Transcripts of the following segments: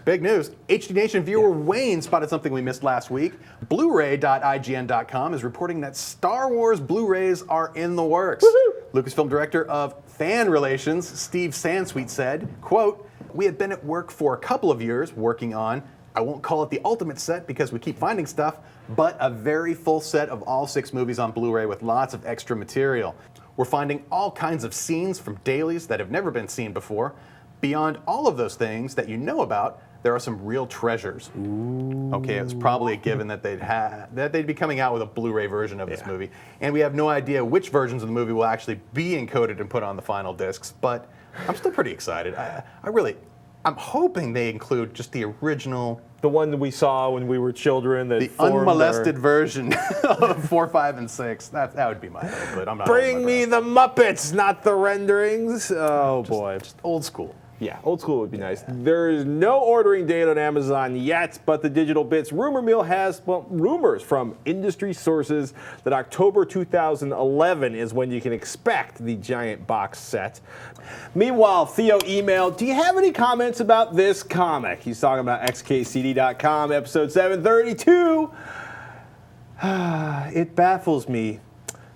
Big news. HD Nation viewer Wayne spotted something we missed last week. Blu-ray.ign.com is reporting that Star Wars Blu-rays are in the works. Woohoo! Lucasfilm director of fan relations, Steve Sansweet, said, quote, "We had been at work for a couple of years working on, I won't call it the ultimate set because we keep finding stuff, but a very full set of all 6 movies on Blu-ray with lots of extra material. We're finding all kinds of scenes from dailies that have never been seen before. Beyond all of those things that you know about, there are some real treasures." Ooh. Okay, it was probably a given that they'd be coming out with a Blu-ray version of this movie, and we have no idea which versions of the movie will actually be encoded and put on the final discs. But I'm still pretty excited. I'm hoping they include just the original, the one that we saw when we were children, the unmolested version of 4, 5, and 6. That would be my hope, but I'm not. Bring me the Muppets, not the renderings. Oh boy, just old school. Yeah, old school would be nice. There is no ordering date on Amazon yet, but the Digital Bits rumor mill has, rumors from industry sources that October 2011 is when you can expect the giant box set. Meanwhile, Theo emailed, "Do you have any comments about this comic?" He's talking about xkcd.com, episode 732. "It baffles me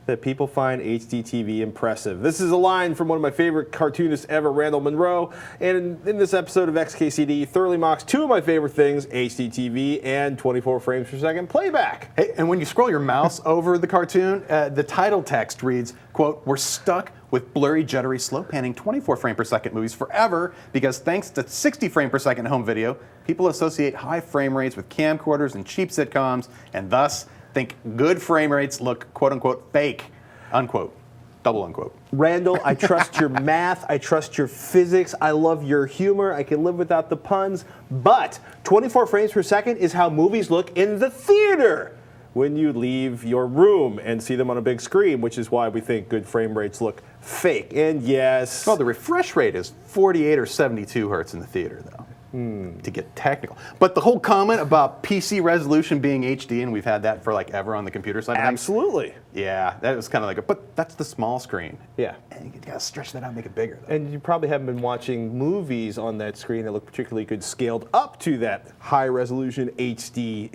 that people find HDTV impressive." This is a line from one of my favorite cartoonists ever, Randall Munroe. And in this episode of XKCD, thoroughly mocks 2 of my favorite things, HDTV and 24 frames per second playback. Hey, and when you scroll your mouse over the cartoon, the title text reads, quote, "We're stuck with blurry, jittery, slow panning 24 frame per second movies forever because thanks to 60 frame per second home video, people associate high frame rates with camcorders and cheap sitcoms, and thus think good frame rates look, quote unquote, fake, unquote, double unquote." Randall, I trust your math, I trust your physics, I love your humor, I can live without the puns, but 24 frames per second is how movies look in the theater when you leave your room and see them on a big screen, which is why we think good frame rates look fake. And yes... Well, the refresh rate is 48 or 72 hertz in the theater, though. To get technical. But the whole comment about PC resolution being HD, and we've had that for like ever on the computer side. Absolutely. Yeah, that was kind of like but that's the small screen. Yeah. And you gotta stretch that out and make it bigger, though. And you probably haven't been watching movies on that screen that look particularly good scaled up to that high resolution HD,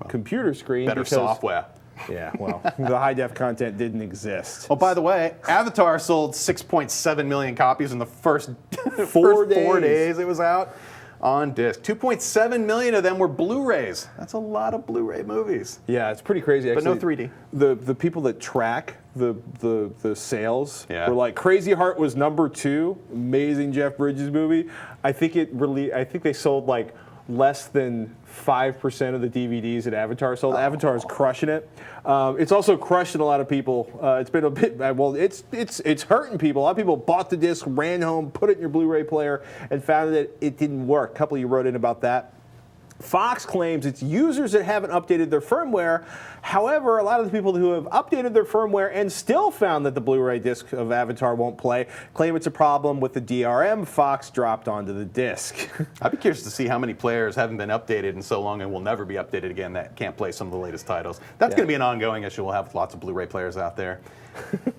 computer screen. Better software. Yeah, well, the high-def content didn't exist. Oh, by the way, Avatar sold 6.7 million copies in the first 4 days it was out on disc. 2.7 million of them were Blu-rays. That's a lot of Blu-ray movies. Yeah, it's pretty crazy, actually. But no 3D. The people that track the sales were like, Crazy Heart was #2, amazing Jeff Bridges movie. I think they sold like less than 5% of the DVDs that Avatar sold. Avatar is crushing it. It's also crushing a lot of people. It's been a bit, it's hurting people. A lot of people bought the disc, ran home, put it in your Blu-ray player, and found that it didn't work. A couple of you wrote in about that. Fox claims it's users that haven't updated their firmware. However, a lot of the people who have updated their firmware and still found that the Blu-ray disc of Avatar won't play claim it's a problem with the DRM Fox dropped onto the disc. I'd be curious to see how many players haven't been updated in so long and will never be updated again that can't play some of the latest titles. That's going to be an ongoing issue. We'll have lots of Blu-ray players out there.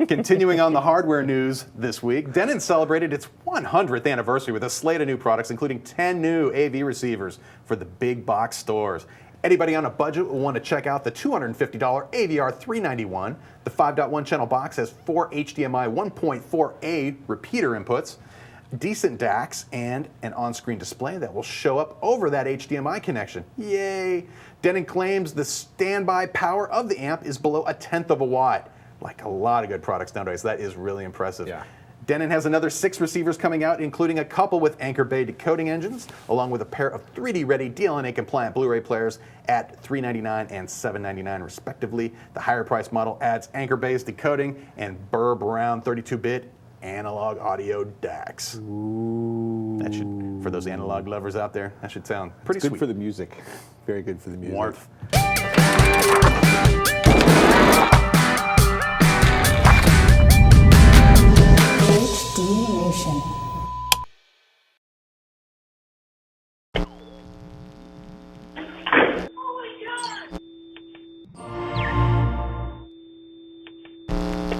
Continuing on the hardware news this week, Denon celebrated its 100th anniversary with a slate of new products, including 10 new AV receivers for the big box stores. Anybody on a budget will want to check out the $250 AVR 391. The 5.1 channel box has 4 HDMI 1.4A repeater inputs, decent DACs, and an on-screen display that will show up over that HDMI connection. Yay! Denon claims the standby power of the amp is below 1/10 of a watt. Like a lot of good products nowadays. That is really impressive. Yeah. Denon has another 6 receivers coming out, including a couple with Anchor Bay decoding engines, along with a pair of 3D-ready DLNA-compliant Blu-ray players at $399 and $799 respectively. The higher-priced model adds Anchor Bay's decoding and Burr Brown 32-bit analog audio DACs. Ooh. That should, for those analog lovers out there, that should sound pretty good sweet. For the music. Very good for the music. Warmth.